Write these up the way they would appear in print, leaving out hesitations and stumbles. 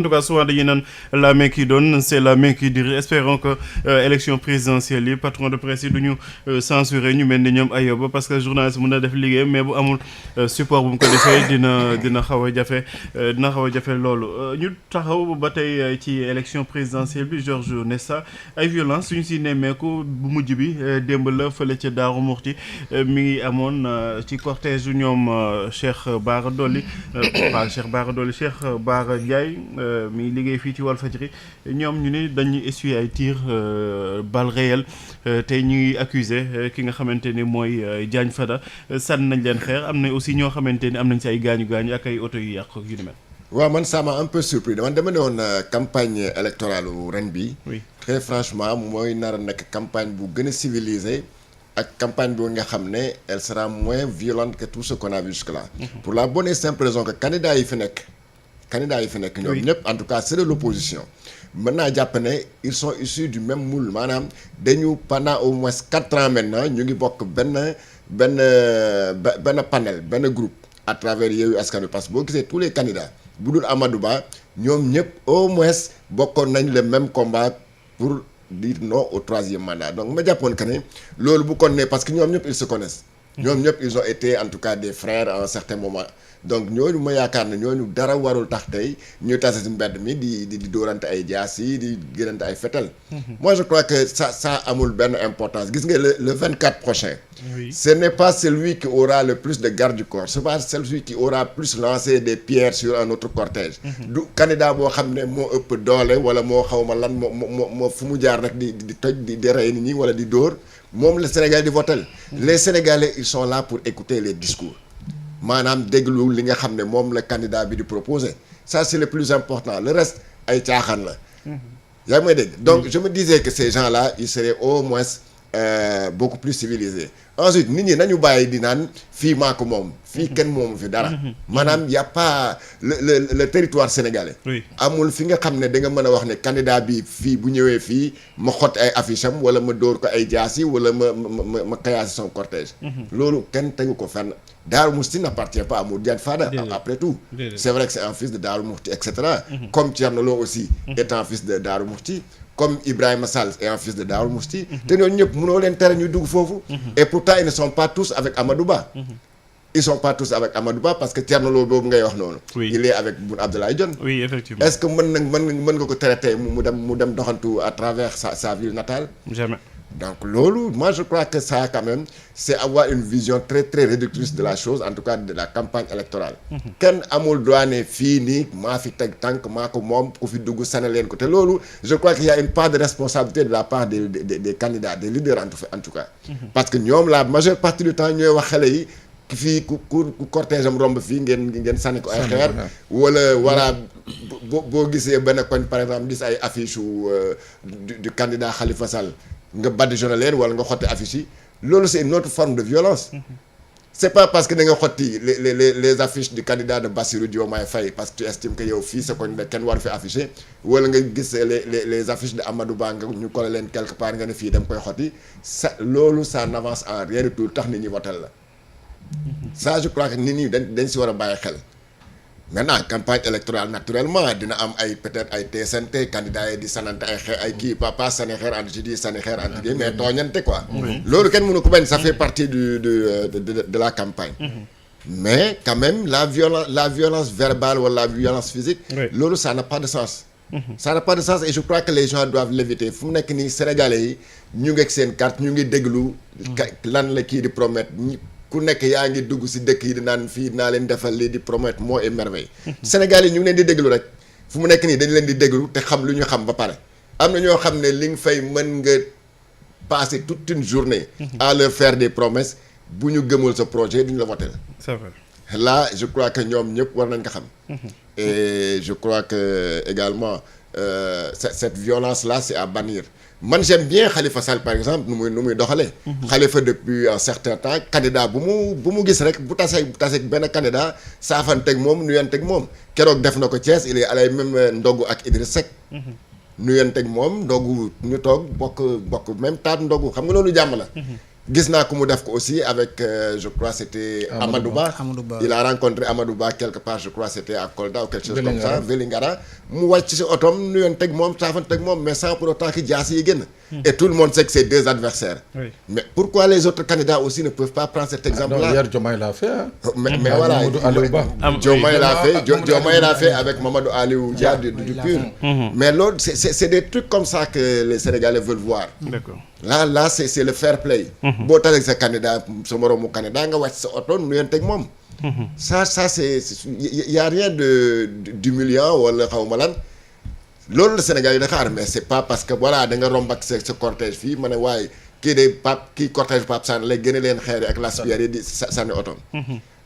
En tout cas souvent dañuy naan la main qui donne c'est la main qui dirige espérons que élection présidentielle yi patron de presse yi du ñu censurer ñu mel ni ñoom Ayoba parce que journaliste mën na def liggéeyam mais bu amul support bu mu ko defee dina xaw a jafe loolu ñu taxaw ba tey ci élection présidentielle bi Georges Nessa ay violence suñu si nemmeeku bu mujj bi démb la fële ca Daaru Muxti mi ngi amoon ci cortège yu ñoom Cheikh Bara Dolly pas Cheikh Bara Dolly Cheikh Bara Ndiaye mi liggéey fii ci Walfadjri ñoom ñu ni dañuy essuyer ay tirs balles réelles tey ñuy accuser ki nga xamante ni mooy Diagne Fada sànni nañ leen xeer am na aussi ñoo xamante ni am nañ si ay gaañu ak ay oto yu yàq yu ni mel. waaw man ça m'a un peu surpris dama ne woon campagne électorale ren bi oui très franchement mooy nar a nekk campagne bu gën a civilisée ak campagne bi nga xam ne elle sera moins violente que tout ce qu'on a vu jusque-là. Pour la bonne et simple raison que candidats yi fi nekk ñoom ñëpp en tout cas c'est de l'opposition mën naa jàpp ne ils sont issus du même moule maanaam dañu pendant au moins 4 ans maintenant ñu ngi bokk benn panel benn groupe à travers Yewwi Askan Wi parce que boo gisee tous les candidats bu dul Amadou Ba ñoom ñëpp au moins bokkoon nañ le même combat pour dire non au 3e mandat donc ma jàppoon que ne loolu bu kon ne parce que ñoom ñëpp ils se connaissent ñoom ñëpp ils ont été en tout cas des frères à un certain moment donc ñooñu ma yaakaar ne ñooñu dara warul tax tey ñuy tase si mbedd mi di dóorante ay jaas yi di gënante ay fetal moi je crois que ça amul benn importance gis nga le 24 prochain oui. Ce n'est pas celui qui aura le plus de garde du corps c'est pas celui qui aura plus lancé des pierres sur un autre cortège du candidat boo xam ne moo ëpp doole wala moo xawma lan moo fu mu jaar rek di toj di rey nit ñi wala di dóor moom le Sénégal di votel les Sénégalais ils sont là pour écouter les discours maanaam déglu li nga xam ne moom la candidat bi di proposer ça c'est le plus important le reste ay caaxaan la yaa ngi may dégg donc je me disais que ces gens-là ils seraient au moins beaucoup plus civilisés ensuite nit ñi nañu bàyyi di naan fii maa ko moom fii kenn moomu fi dara maanaam y a pas le territoire sénégalais amul fi nga xam ne da nga mën a wax ne candidat bi fii bu ñëwee fii ma xot ay affiche am wala ma dóor ko ay jaasi wala ma kayaasi son cortège loolu kenn tegu ko fenn Darou Mouhty n'appartient pas à Modou Diagne Fada après tout c'est vrai que c'est un fils de Darou Mouhty etc comme Thierno Lo aussi est un fils de Darou Mouhty comme Ibrahima Sall est un fils de Darou Mouhty te ñooñu ñëpp mënoo leen tere ñu dugg foofu et pourtant ils ne sont pas tous avec Amadou Ba ils sont pas tous avec Amadou Ba parce que Thierno Lo boobu ngay wax noonu il est avec Boun Abdallah Dionne oui effectivement est-ce que mën nga ko tere tey mu dem doxantu à travers sa ville natale jamais donc loolu moi je crois que ça quand même c'est avoir une vision très très réductrice de la chose en tout cas de la campagne électorale kenn amul droit ne fii nii maa fi teg tànk maa ko moom ku fi dugg sane leen ko te loolu je crois qu'il y a une part de responsabilité de la part des candidats des leaders en tout cas parce que ñoom la majeure partie du temps ñooy wax xale yi fii ku cortège am romb fii ngeen sànni ko ay xeer wala voilà boo gisee benn koñ par exemple gis ay affiche du candidat Khalifa Sall nga badigeonné leen wala nga xotti affiche yi loolu c'est une autre forme de violence c'est pas parce que da nga xotti les affiches du candidat de Bassirou Diomaye Faye parce que tu estimes que yow fii sa koñ da kenn war fi affiché wala nga gis les affiches de Amadou Ba nga ñu collé leen quelque part nga ne fii da nga koy xotti loolu ça n'avance en rien du tout tax nit ñi wotal la ça je crois que nit ñi dañ si war a bàyyi xel maintenant campagne électorale naturellement dina am ay peut-être ay teesante candidats yi di sanante ay xeer ay kii pas sànni xeer entre ci di sànni xeer entre ci mais tooñante quoi loolu kenn mënu ko bañ ça fait partie de la campagne mais quand même la violence verbale wala la violence physique loolu ça n'a pas de sens ça n'a pas de sens et je crois que les gens doivent l'éviter fu mu nekk nii Sénégalais yi ñu ngi ak seen carte ñu ngi déglu lan la kii di promettre ku nekk yaa ngi dugg ci dëkk yi di naan fii naa leen defal lii di promettre moo et merveille Sénégal yi ñu ngi leen di déglu rek fu mu nekk nii dañ leen di déglu te xam lu ñu xam ba pare am na ñoo xam ne li nga fay mën nga passer toute une journée à leur faire des promesses bu ñu gëmul sa projet duñu la voter c'est vrai là je crois que ñoom ñëpp war nañ ko xam et je crois que également cette violence là c'est à bannir man j'aime bien Khalifa Sall par exemple nu muy doxalee Khalifa depuis un certain temps candidat bu mu gis rek bu taseeg benn candidat saafanteeg moom nuyanteeg moom keroog def na ko Thiès il est allé même ndogu ak Idriss Seck nuyanteeg moom ndogu ñu toog bokk même taat ndogu xam nga loolu jàmm la gis naa ko mu def ko aussi avec je crois c'était Amadou Ba. Il a rencontré Amadou Ba quelque part je crois c'était à Kolda ou quelque chose comme ça Vélingara mu wàcc ci otom nuyoon teg moom saafan teg moom mais sans pour autant que jaas yi génn et tout le monde sait que c'est deux adversaires. Mais pourquoi les autres candidats aussi ne peuvent pas prendre cet exemple-là? Hier Diomaye l'a fait mais voilà Diomaye l'a fait avec Mamadou Aliou Dia du PUR. Mais l'autre c'est des trucs comme ça que les Sénégalais veulent voir. D'accord. Là c'est le fair play. boo tax sa candidat sa moroomu candidat nga wàcc sa oto nuyoon teg moom. ça c'est y a rien d'humiliant wala xaw ma lan. loolu la Sénégal yi da xaar mais c'est pas parce que voilà da nga romb ak sa cortège fii ma ne waaye kii cortège Pape Sané lay gën a leen xeeri ak l'aspirateur di sànni otom.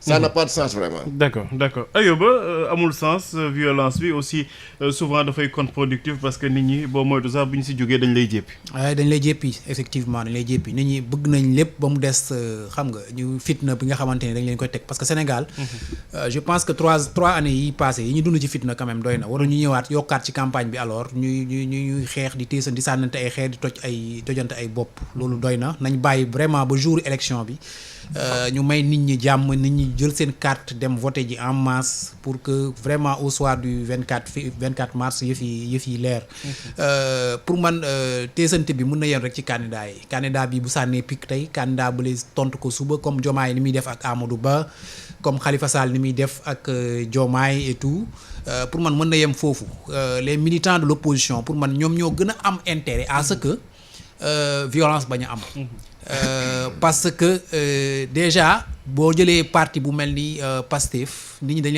Ça n'a pas de sens vraiment. D'accord. Ayoba amul sens violence bi aussi souvent dafay contre-productif parce que nit ñi boo moytu sax bu ñu si jógee dañ lay jéppi. waaye dañ lay jéppi effectivement dañ lay jéppi nit ñi bëgg nañ lépp ba mu des xam nga ñu fitna bi nga xamante ne dañ leen koy teg parce que Sénégal. Je pense que trois années yi passé yi ñu dund ci fitna quand même doy na waroon ñu ñëwaat yokkaat ci campagne bi alors ñuy xeex di téesan di sànnante ay xeer di tojante ay bopp loolu doy na nañ bàyyi vraiment ba jour élection bi. ñu may nit ñi jàmm nit ñi jël seen carte dem voter ji en masse pour que vraiment au soir du 24 mars yëf yi leer. Pour man teesante bi mun na yem rek ci candidat yi candidat bi bu sànnee pic tey candidat bu lay tontu ko suba comme Diomaye ni muy def ak Amadou Ba comme Khalifa Sall ni muy def ak Diomaye et tout pour man mën na yem foofu les militants de l'opposition pour man ñoom ñoo gën a am intérêt à ce que violence bañ a am. Parce que déjà boo jëlee parti bu mel ni Pastef nit ñi dañ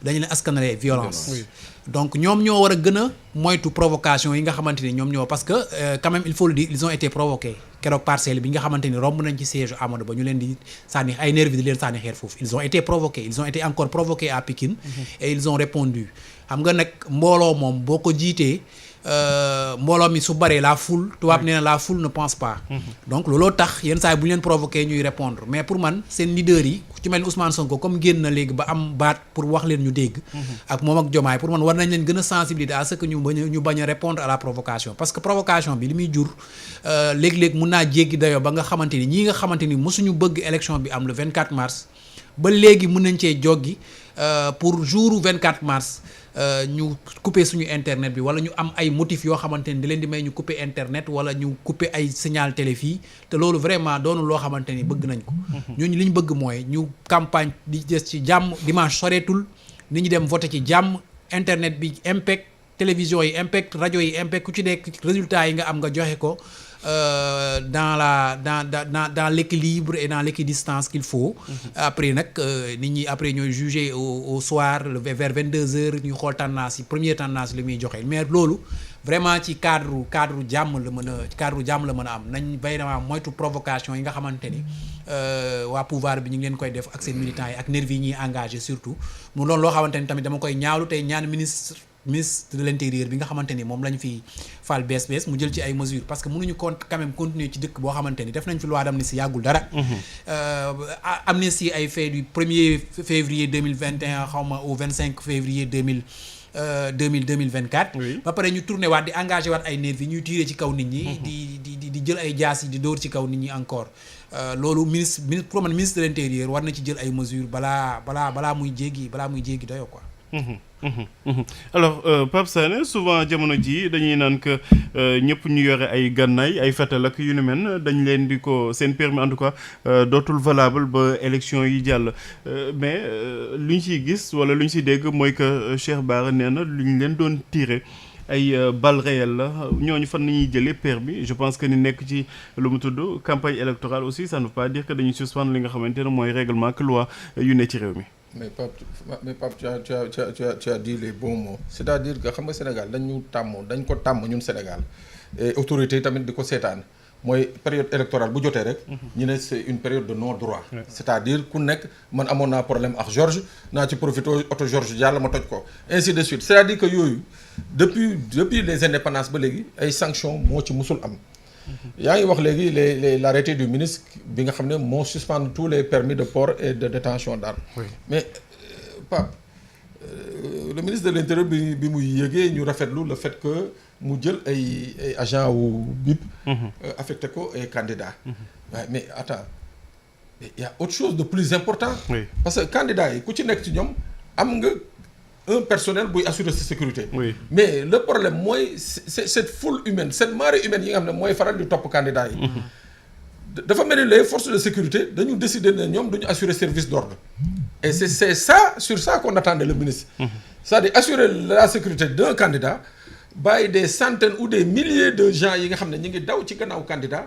leen askanale violence. Donc ñoom ñoo war a gën a moytu provocation yi nga xamante ni ñoom ñoo parce que quand même il faut le dire ils ont été provoqués keroog parcelle bi nga xamante ni romb nañ ci siège Amadou Ba ñu leen di sànni ay nervis di leen sànni xeer foofu ils ont été provoqués ils ont été encore provoqués à Pikine. Et ils ont répondu xam nga nag mbooloo moom boo ko jiitee. Mbooloo mi su baree la foule tubaab nee na la foule ne pense pas. Donc looloo tax yenn saa yi bu ñu leen provoqué ñuy répondre mais pour man seen leader yi ci mel ni Ousmane Sonko comme génn na léegi ba am baat pour wax leen ñu dégg. ak moom ak Diomaye pour man war nañ leen gën a sensibiliser à ce que ñu bañ a répondre à la provocation parce que provocation bi li muy jur léeg-léeg mun naa jéggi dayoo ba nga xamante ni ñii nga xamante ni mosuñu bëgg élection bi am le 24 mars ba léegi mun nañ cee joggi pour jour 24 mars. Ñu couper suñu internet bi wala ñu am ay motifs yoo xamante ni di leen di may ñu couper internet wala ñu couper ay signal télé fii te loolu vraiment doonul loo xamante ni bëgg nañ ko. ñooñu li ñu bëgg mooy ñu campagne di des ci jàmm dimanche soreetul nit ñi dem voter ci jàmm internet bi impec télévision yi impec rajo yi impec ku ci nekk résultats yi nga am nga joxe ko. Dans l'équilibre et dans l'équidistance qu'il faut. Après nag nit ñi après ñooy juger au soir vers 22h ñu xool tendance yi première tendance li muy joxe mais loolu vraiment ci cadre jàmm la mën a am nañ vraiment moytu provocation yi nga xamante ni waa pouvoir bi ñu ngi leen koy def ak seen militants yi ak nervi yi ñuy engagé surtout mu doon loo xamante ni tamit dama koy ñaawlu tey ñaan ministre de l'intérieur bi nga xamante ni moom la ñu fi fal bees mu jël ci ay mesures parce que mënuñu quand même continuer ci dëkk boo xamante ni def nañ fi loi d'amnistie yàggul dara. Amnistie ay fait du 1er février 2021 xaw ma au 25 février 2024. ba pare ñu tourné waat di engagé waat ay nervis ñuy tirer ci kaw nit ñi. di jël ay jaas yi di dóor ci kaw nit ñi encore. Loolu ministre de l'intérieur war na ci jël ay mesures balaa muy jéggi dayoo quoi. Alors Pape Sané souvent jamono ji dañuy naan que ñëpp ñu yore ay gànnaay ay fetal ak yu ni mel dañ leen di ko seen permis en tout cas dootul valable ba élection yi jàll mais lu ñu ciy gis wala lu ñu ciy dégg mooy que Cheikh Bara nee na lu ñu leen doon tirer ay balles réelles la ñooñu fan nañuy jëlee permis je pense que ni nekk ci lu mu tudd campagne électorale aussi ça ne veut pas dire que dañuy suspendre li nga xamante ne mooy règlement que loi yu ne ci réew mi. Mais Pape, tu as dit les bons mots. C'est-à-dire que xam nga Sénégal dañ ko tàmm ñun Sénégal et autorité tamit di ko seetaan mooy période électorale bu jotee rek. ñu ne c'est une période de non-droit. C'est-à-dire ku nekk man amoon naa problème ak Georges naa ci profité oto Georges yàlla ma toj ko ainsi de suite c'est-à-dire que yooyu depuis les indépendances ba léegi ay sanctions moo ci musul am. yaa ngi wax léegi l'arrêté du ministre bi nga xam ne moo suspendre tous les permis de port et de détention d'armes. Mais Pape le ministre de l'intérieur bi muy yëgee ñu rafetlu le fait que mu jël ay agent wu BIP affecté ko ay candidat waaye mais attends il y a autre chose de plus important parce que candidat yi ku ci nekk ci ñoom am nga un personnel buy assurer sa sécurité mais le problème mooy c'est cette foule humaine cette marée humaine yi nga xam ne mooy faral di topp candidat yi dafa mel ni les forces de sécurité dañu décider ne ñoom duñu assurer service d'ordre et c'est ça sur ça qu'on attendait le ministre c'est-à-dire assurer la sécurité d'un candidat bàyyi des centaines ou des milliers de gens yi nga xam ne ñu ngi daw ci gannaaw candidat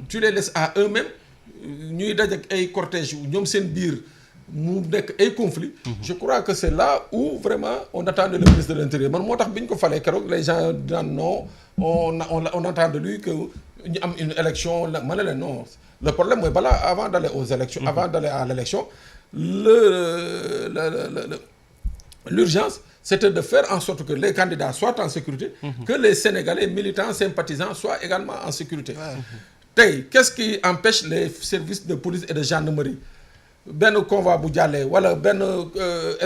tu les laisses à eux-mêmes ñuy dajak ay cortège ñoom seen biir mu nekk ay conflit je crois que c'est là où vraiment on attendait le ministre de l'Intérieur man moo tax bi ñu ko falee keroog les gens daan non on attend de lui que ñu am une élection ma ne leen non le problème mooy balaa avant d'aller aux élections avant d'aller à l'élection l'urgence c'était de faire en sorte que les candidats soient en sécurité que les Sénégalais militants sympathisants soient également en sécurité tey qu'est-ce qui empêche les services de police et de gendarmerie benn convoi bu jàllee wala benn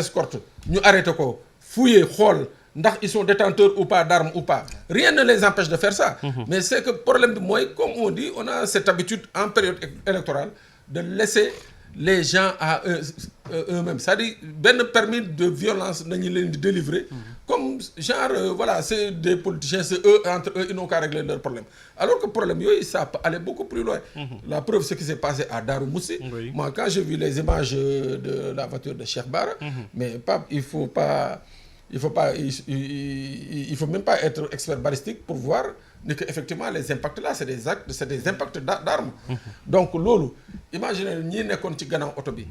escorte ñu arrêté ko fouiller xool ndax ils sont détenteurs ou pas d'armes ou pas rien ne les empêche de faire ça mais c'est que problème bi mooy comme on dit on a cette habitude en période électorale de laisser les gens à eux-mêmes c'est-à-dire benn permis de violence nañu leen di délivrer comme genre voilà c'est des politiciens c'est eux entre eux ils n'ont qu'à régler leurs problèmes alors que problème yooyu ça peut aller beaucoup plus loin la preuve ce qui s'est passé à Darou Moussi moi quand j'ai vu les images de la voiture de Cheikh Bara mais Pape il faut même pas être expert balistique pour voir ni que effectivement les impacts là c'est des impacts d'armes donc loolu imaginez ñii nekkoon ci gannaaw oto bi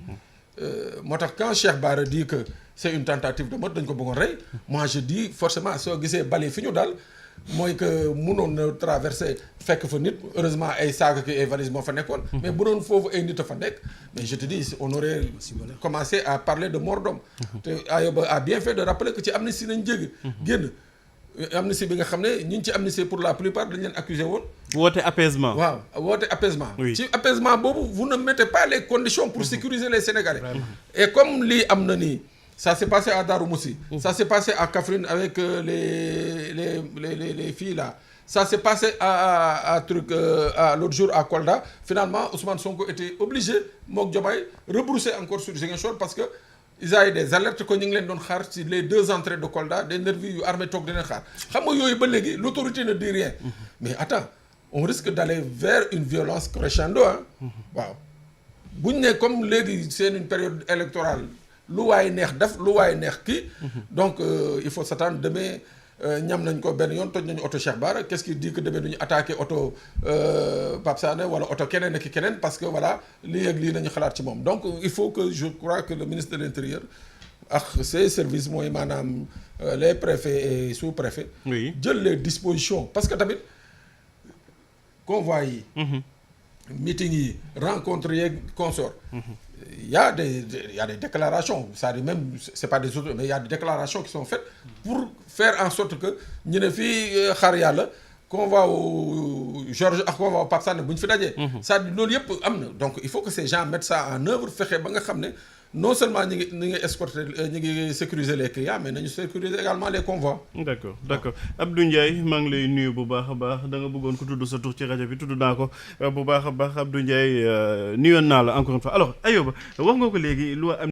moo tax quand Cheikh Bara dit que c'est une tentative de meurtre dañ ko bëggoon rey moi je dis forcément soo gisee bali fi ñu daal mooy que mënoon na traverser fekk fa nit heureusement ay saag ki ay valise moo fa nekkoon mais bu doon foofu ay nit a fa nekk mais je te dis on aurait commencé à parler de mort d'homme te Ayoba a bien fait de rappeler que ci amnistie nañ jéggi génn amnistie bi nga xam ne ñi ci amnistie pour la plupart dañ leen accusé woon woote apaisement waaw woote apaisement ci apaisement boobu vous ne mettez pas les conditions pour sécuriser les Sénégalais et comme lii am na nii ça s'est passé à Darou Moussi ça s'est passé à Kaffrine avec les filles là ça s'est passé à l'autre jour à Kolda finalement Ousmane Sonko était obligé mook Diomaye rebrousser encore sur Ziguinchor parce que ils avaient des alertes que ñu ngi leen doon xaar ci les 2 entrées de Kolda des nervis yu armés toog di leen xaar xam nga yooyu ba léegi l'autorité ne dit rien mais attends on risque d'aller vers une violence crescendo waaw bu ñu ne comme léegi c'est une période électorale lu waay neex def lu waay neex kii donc il faut s'attendre demain ñam nañ ko benn yoon toj nañu oto Cheikh Bara qu'est-ce qui dit que demain duñu attaquer oto Pape Sané wala oto keneen ak keneen parce que voilà lii ak lii nañu xalaat ci moom donc il faut que je crois que le ministre de l'Intérieur ak ses services mooy maanaam les préfets et sous-préfets jël les dispositions parce que tamit convois yi meeting yi rencontres yeeg consorts il y a des déclarations c'est-à-dire même c'est pas des autres mais il y a des déclarations qui sont faites pour faire en sorte que ñu ne fii xaar yàlla convoi wu Georges ak convoi wu Pape Sané bu ñu fi dajee c'est-à-dire loolu yëpp am na donc il faut que ces gens mettent ça en œuvre fexe ba nga xam ne non seulement ñi ngi escorter ñi ngi sécuriser les clients mais nañu sécuriser également les convois. d'accord Abdou Ndiaye maa ngi lay nuyu bu baax a baax da nga bëggoon ko tudd sa tur ci rajo bi tudd naa ko bu baax a baax Abdou Ndiaye nuyoon naa la encore une fois alors Ayoba wax nga ko léegi loi